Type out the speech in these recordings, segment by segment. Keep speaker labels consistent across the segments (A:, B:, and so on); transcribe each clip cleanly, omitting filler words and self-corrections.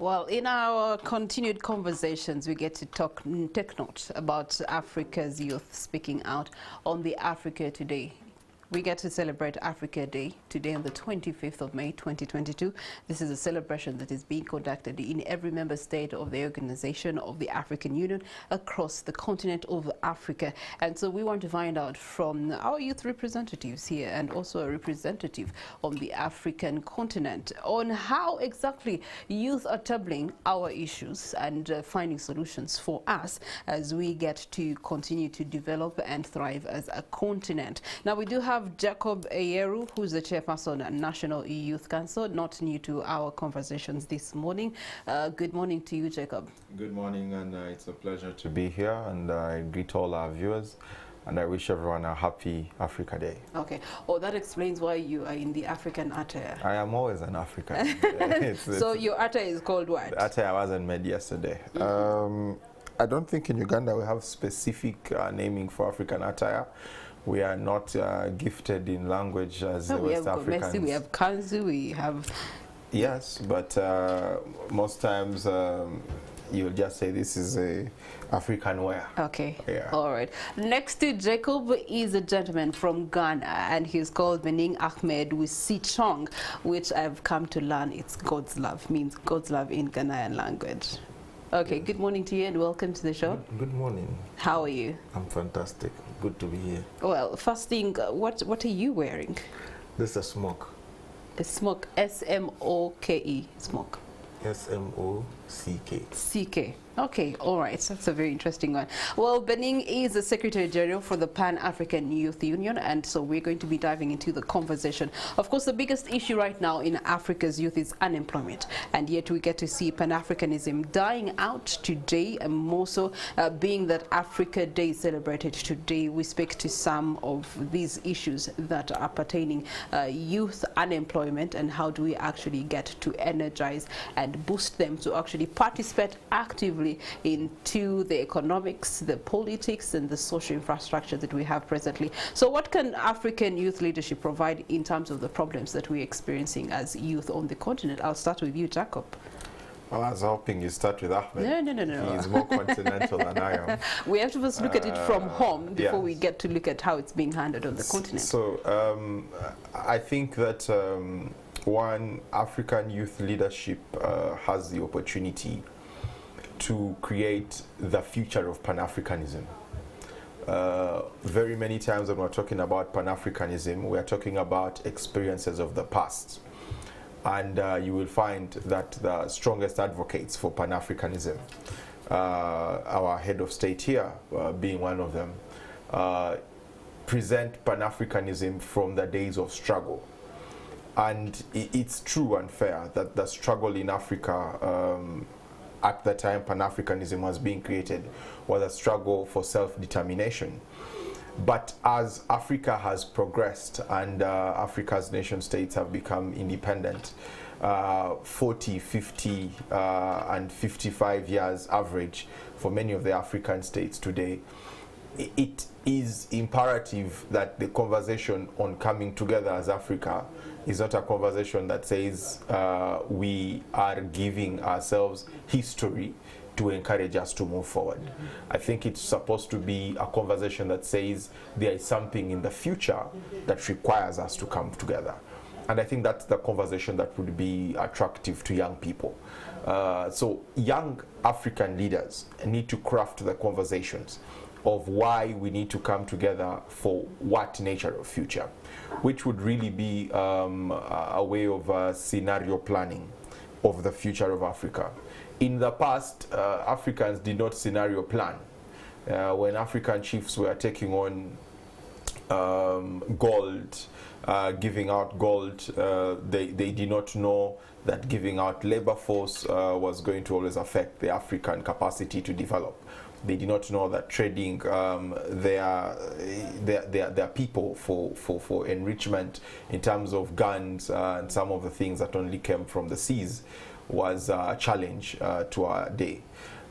A: Well, in our continued conversations, we get to take note about Africa's youth speaking out on the Africa Today. We get to celebrate Africa Day today on the 25th of May 2022. This is a celebration that is being conducted in every member state of the Organization of the African Union across the continent of Africa. And so we want to find out from our youth representatives here and also a representative on the African continent on how exactly youth are tabling our issues and finding solutions for us as we get to continue to develop and thrive as a continent. Now, we do have Jacob Eyeru, who's the chairperson at National Youth Council, not new to our conversations this morning. Good morning to you, Jacob.
B: Good morning, and it's a pleasure to be here, and I greet all our viewers, and I wish everyone a happy Africa Day.
A: Okay. Oh, that explains why you are in the African attire.
B: I am always an African.
A: So your attire is called what?
B: The attire wasn't made yesterday. I don't think in Uganda we have specific naming for African attire. We are not gifted in language as the West Africans.
A: We have Kanzu, we have...
B: Yes, but most times you'll just say this is a African wear.
A: Okay,
B: yeah.
A: All right. Next to Jacob is a gentleman from Ghana, and he's called Bening Ahmed Wisichong, which I've come to learn it's God's love, means God's love in Ghanaian language. Okay, good morning to you and welcome to the show.
C: Good morning.
A: How are you?
C: I'm fantastic. Good to be here.
A: Well, first thing, what are you wearing?
C: This is a smoke.
A: A smoke, S-M-O-K-E, smoke.
C: S-M-O-C-K.
A: C-K. Okay, all right. That's a very interesting one. Well, Bening is the Secretary General for the Pan-African Youth Union, and so we're going to be diving into the conversation. Of course, the biggest issue right now in Africa's youth is unemployment, and yet we get to see Pan-Africanism dying out today, and more so being that Africa Day is celebrated today. We speak to some of these issues that are pertaining youth unemployment and how do we actually get to energize and boost them to actually participate actively into the economics, the politics, and the social infrastructure that we have presently. So what can African youth leadership provide in terms of the problems that we're experiencing as youth on the continent? I'll start with you, Jacob.
B: Well, I was hoping you start with Ahmed.
A: No.
B: He's more continental than I am.
A: We have to first look at it from home before we
B: yes.
A: get to look at how it's being handled on the continent.
B: So I think that one, African youth leadership has the opportunity to create the future of Pan-Africanism. Very many times when we're talking about Pan-Africanism, we are talking about experiences of the past. And you will find that the strongest advocates for Pan-Africanism, our head of state here being one of them, present Pan-Africanism from the days of struggle. And it's true and fair that the struggle in Africa at the time Pan-Africanism was being created was a struggle for self-determination. But as Africa has progressed and Africa's nation states have become independent, 40, 50 and 55 years average for many of the African states today, it is imperative that the conversation on coming together as Africa is not a conversation that says we are giving ourselves history to encourage us to move forward. I think it's supposed to be a conversation that says there is something in the future that requires us to come together. And I think that's the conversation that would be attractive to young people. So young African leaders need to craft the conversations of why we need to come together for what nature of future, which would really be a way of scenario planning of the future of Africa. In the past, Africans did not scenario plan. When African chiefs were taking on gold, giving out gold, they did not know that giving out labor force was going to always affect the African capacity to develop. They did not know that trading their people for enrichment in terms of guns and some of the things that only came from the seas was a challenge to our day.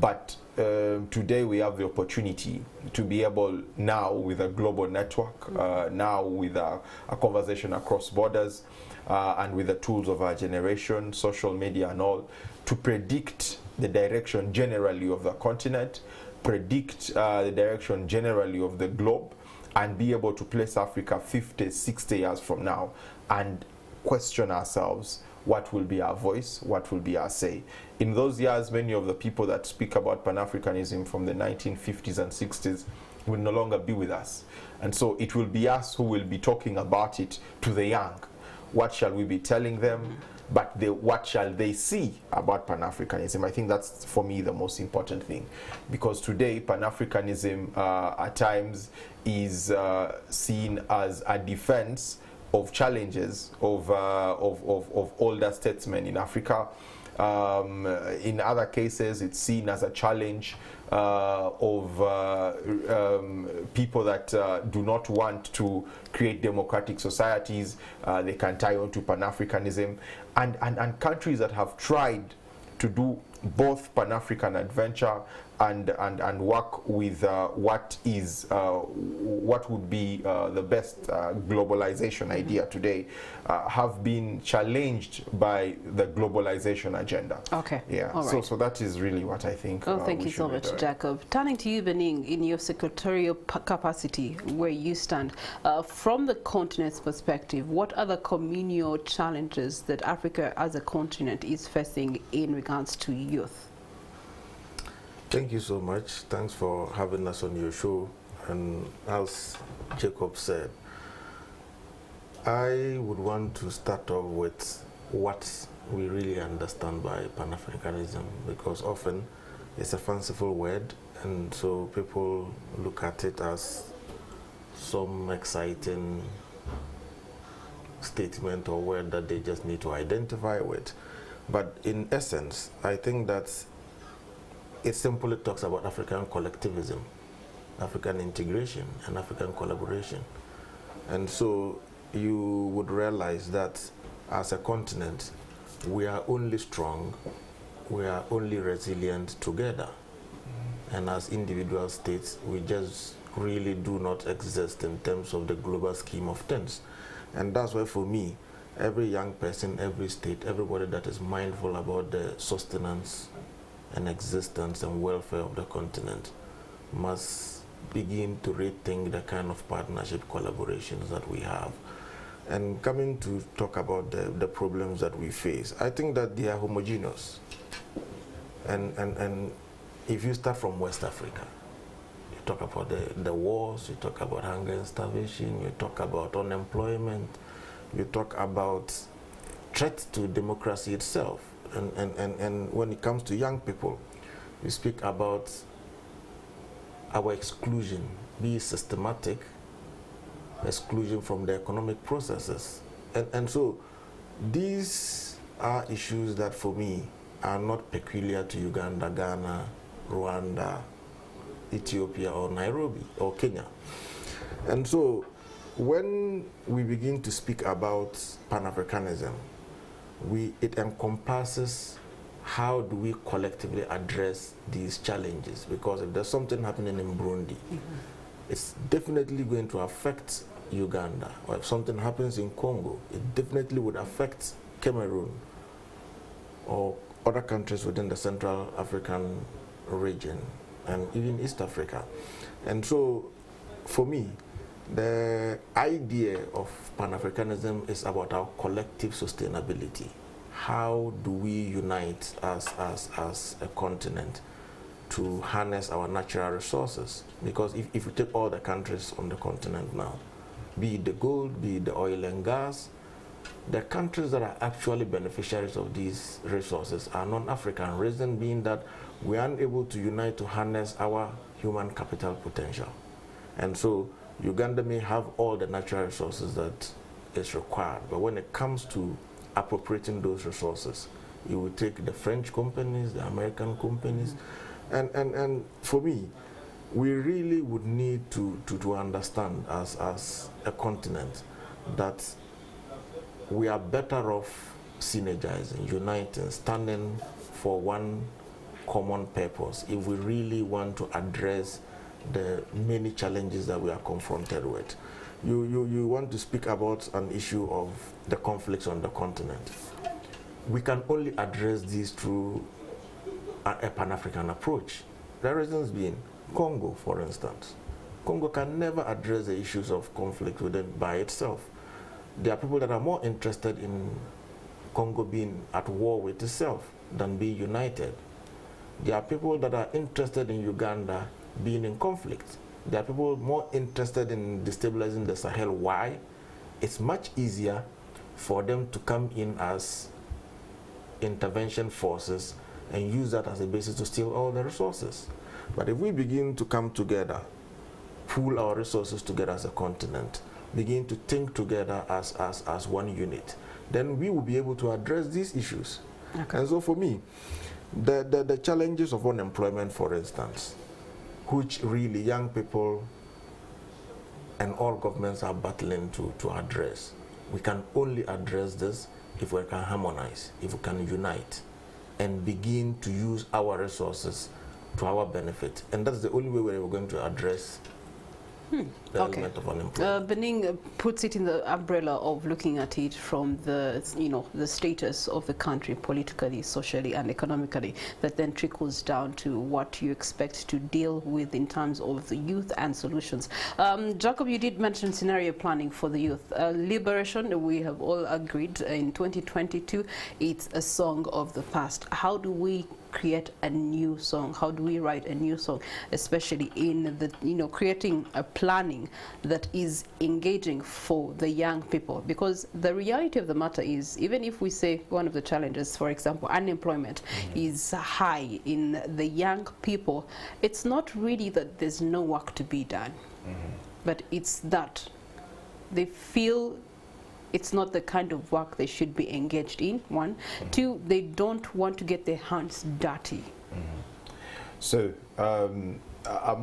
B: But today we have the opportunity to be able now with a global network, now with a conversation across borders, and with the tools of our generation, social media and all, to predict the direction generally of the continent, predict the direction generally of the globe, and be able to place Africa 50, 60 years from now and question ourselves, what will be our voice, what will be our say. In those years, many of the people that speak about Pan-Africanism from the 1950s and 60s will no longer be with us. And so it will be us who will be talking about it to the young. What shall we be telling them? But what shall they see about Pan-Africanism? I think that's, for me, the most important thing. Because today, Pan-Africanism at times is seen as a defense of challenges of older statesmen in Africa. In other cases, it's seen as a challenge of people that do not want to create democratic societies. They can tie on to Pan-Africanism. And countries that have tried to do both Pan-African adventure and work with what would be the best globalization idea today have been challenged by the globalization agenda.
A: Okay.
B: Yeah.
A: All right.
B: So that is really what I think.
A: Oh, thank you so much, Jacob. Turning to you, Bening, in your secretarial capacity, where you stand, from the continent's perspective, what are the communal challenges that Africa as a continent is facing in regards to youth?
C: Thank you so much. Thanks for having us on your show. And as Jacob said, I would want to start off with what we really understand by Pan-Africanism, because often it's a fanciful word, and so people look at it as some exciting statement or word that they just need to identify with. But in essence, I think that it simply talks about African collectivism, African integration, and African collaboration. And so you would realize that as a continent, we are only strong, we are only resilient together. And as individual states, we just really do not exist in terms of the global scheme of things. And that's why, for me, every young person, every state, everybody that is mindful about the sustenance and existence and welfare of the continent must begin to rethink the kind of partnership collaborations that we have. And coming to talk about the problems that we face, I think that they are homogeneous. And if you start from West Africa, you talk about the wars, you talk about hunger and starvation, you talk about unemployment, you talk about threats to democracy itself. And when it comes to young people, we speak about our exclusion, be it systematic exclusion from the economic processes. And so these are issues that, for me, are not peculiar to Uganda, Ghana, Rwanda, Ethiopia, or Nairobi, or Kenya. And so when we begin to speak about Pan-Africanism, it encompasses how do we collectively address these challenges, because if there's something happening in Burundi, it's definitely going to affect Uganda, or if something happens in Congo, it definitely would affect Cameroon or other countries within the Central African region and even East Africa. And so for me, the idea of Pan-Africanism is about our collective sustainability. How do we unite as a continent to harness our natural resources? Because if you take all the countries on the continent now, be it the gold, be it the oil and gas, the countries that are actually beneficiaries of these resources are non-African, reason being that we aren't able to unite to harness our human capital potential. And so Uganda may have all the natural resources that is required, but when it comes to appropriating those resources, you will take the French companies, the American companies, and for me, we really would need to understand as a continent that we are better off synergizing, uniting, standing for one common purpose if we really want to address the many challenges that we are confronted with. You want to speak about an issue of the conflicts on the continent. We can only address these through a Pan-African approach. The reasons being, Congo, for instance. Congo can never address the issues of conflict within by itself. There are people that are more interested in Congo being at war with itself than being united. There are people that are interested in Uganda being in conflict. There are people more interested in destabilizing the Sahel. Why? It's much easier for them to come in as intervention forces and use that as a basis to steal all the resources. But if we begin to come together, pool our resources together as a continent, begin to think together as one unit, then we will be able to address these issues. Okay. And so for me, the challenges of unemployment, for instance, which really young people and all governments are battling to address, we can only address this if we can harmonize, if we can unite and begin to use our resources to our benefit. And that's the only way we're going to address the element of unemployment.
A: Bening puts it in the umbrella of looking at it from the, the status of the country politically, socially and economically, that then trickles down to what you expect to deal with in terms of the youth and solutions. Jacob, you did mention scenario planning for the youth. Liberation, we have all agreed in 2022, it's a song of the past. How do we create a new song? How do we write a new song, especially in the creating a planning that is engaging for the young people? Because the reality of the matter is, even if we say one of the challenges, for example, unemployment is high in the young people, it's not really that there's no work to be done, but it's that they feel it's not the kind of work they should be engaged in, one. Two, they don't want to get their hands dirty.
B: So I'm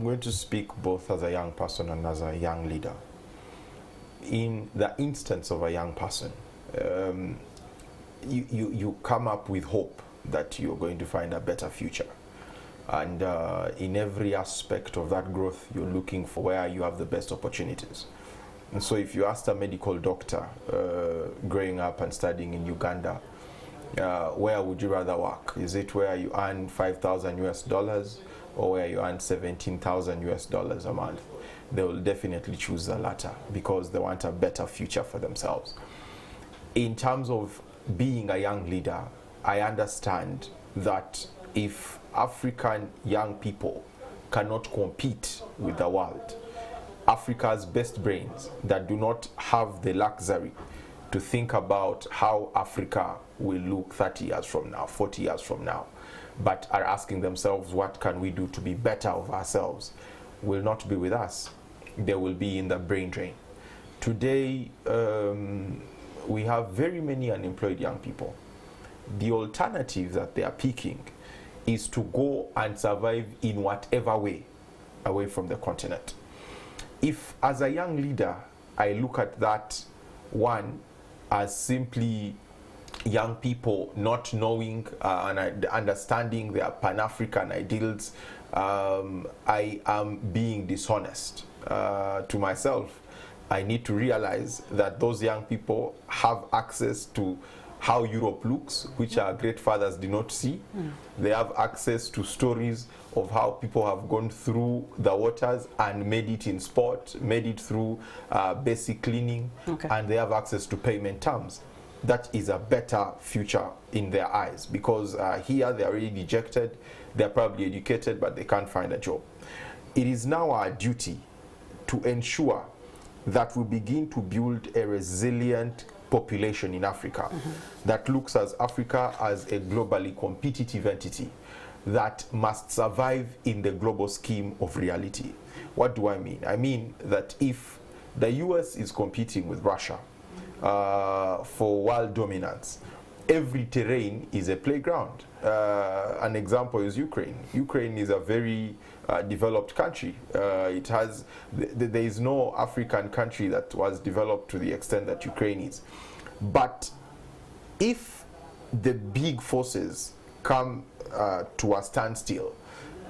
B: going to speak both as a young person and as a young leader. In the instance of a young person, you come up with hope that you're going to find a better future. And in every aspect of that growth, you're looking for where you have the best opportunities. And so if you asked a medical doctor growing up and studying in Uganda, where would you rather work? Is it where you earn $5,000 or where you earn $17,000 a month? They will definitely choose the latter because they want a better future for themselves. In terms of being a young leader, I understand that if African young people cannot compete with the world, Africa's best brains that do not have the luxury to think about how Africa will look 30 years from now, 40 years from now, but are asking themselves, what can we do to be better of ourselves, will not be with us. They will be in the brain drain. Today, we have very many unemployed young people. The alternative that they are picking is to go and survive in whatever way away from the continent. If, as a young leader, I look at that, one, as simply young people not knowing and understanding their Pan-African ideals, I am being dishonest to myself. I need to realize that those young people have access to how Europe looks, which our great fathers did not see. They have access to stories of how people have gone through the waters and made it in sport, made it through basic cleaning, and they have access to payment terms. That is a better future in their eyes, because here they're already dejected, they're probably educated, but they can't find a job. It is now our duty to ensure that we begin to build a resilient population in Africa that looks at Africa as a globally competitive entity that must survive in the global scheme of reality. What do I mean? I mean that if the US is competing with Russia for world dominance, every terrain is a playground. An example is Ukraine. Ukraine is a very developed country. It has, there is no African country that was developed to the extent that Ukraine is. But if the big forces come to a standstill,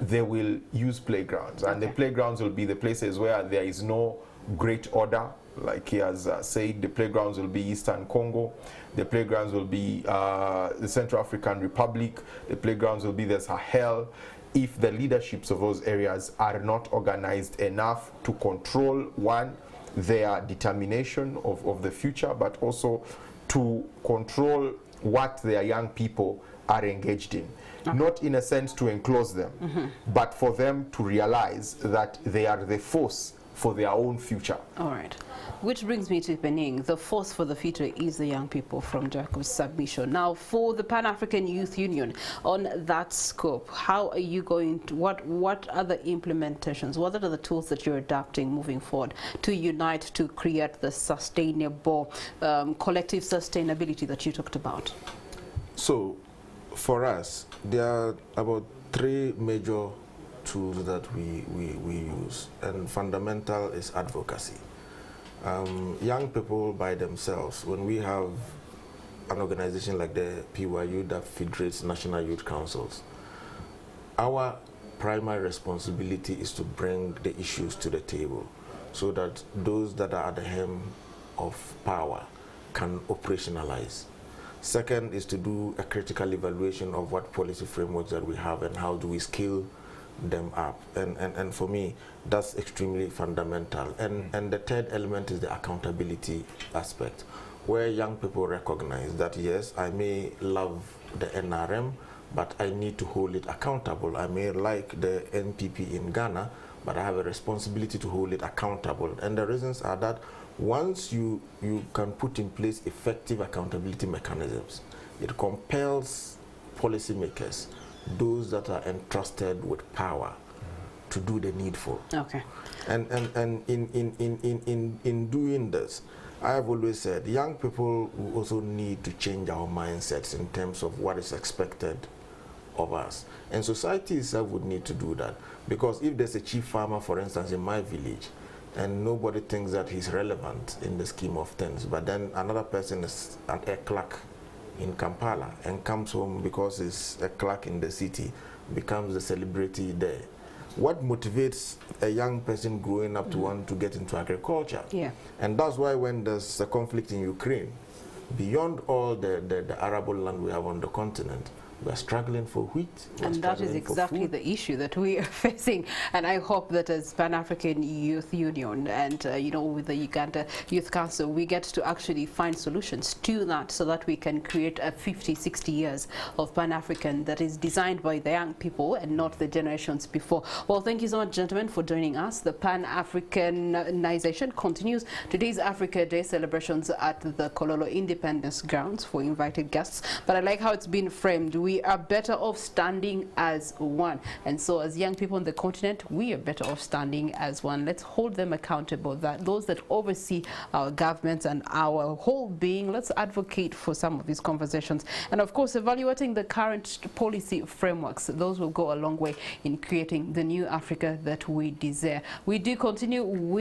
B: they will use playgrounds, and the playgrounds will be the places where there is no great order. Like he has said, the playgrounds will be Eastern Congo, the playgrounds will be the Central African Republic, the playgrounds will be the Sahel, if the leaderships of those areas are not organized enough to control, one, their determination of the future, but also to control what their young people are engaged in. Not in a sense to enclose them, but for them to realize that they are the force for their own future.
A: All right. Which brings me to Bening. The force for the future is the young people from Jacob's submission. Now, for the Pan-African Youth Union, on that scope, how are you going to, what are the implementations, what are the tools that you're adapting moving forward to unite to create the sustainable, collective sustainability that you talked about?
C: So, for us, there are about 3 major tools that we use, and fundamental is advocacy. Young people by themselves, when we have an organization like the PYU that federates national youth councils, our primary responsibility is to bring the issues to the table so that those that are at the helm of power can operationalize. Second is to do a critical evaluation of what policy frameworks that we have and how do we scale them up, and for me that's extremely fundamental. And the third element is the accountability aspect, where young people recognize that yes, I may love the NRM, but I need to hold it accountable. I may like the NPP in Ghana, but I have a responsibility to hold it accountable. And the reasons are that once you can put in place effective accountability mechanisms, it compels policymakers, those that are entrusted with power, to do the needful.
A: Okay.
C: And in doing this, I have always said young people also need to change our mindsets in terms of what is expected of us. And society itself would need to do that, because if there's a chief farmer, for instance, in my village, and nobody thinks that he's relevant in the scheme of things, but then another person is an air clerk in Kampala and comes home because he's a clerk in the city, becomes a celebrity there. What motivates a young person growing up to want to get into agriculture?
A: Yeah.
C: And that's why when there's a conflict in Ukraine, beyond all the arable land we have on the continent, we are struggling for wheat.
A: And that is exactly the issue that we are facing. And I hope that as Pan-African Youth Union and, you know, with the Uganda Youth Council, we get to actually find solutions to that so that we can create a 50, 60 years of Pan-African that is designed by the young people and not the generations before. Well, thank you so much, gentlemen, for joining us. The Pan-Africanization continues. Today's Africa Day celebrations at the Kololo Independence Grounds for invited guests. But I like how it's been framed. We are better off standing as one. And so as young people on the continent, we are better off standing as one. Let's hold them accountable, that those that oversee our governments and our whole being, let's advocate for some of these conversations. And of course, evaluating the current policy frameworks, those will go a long way in creating the new Africa that we desire. We do continue with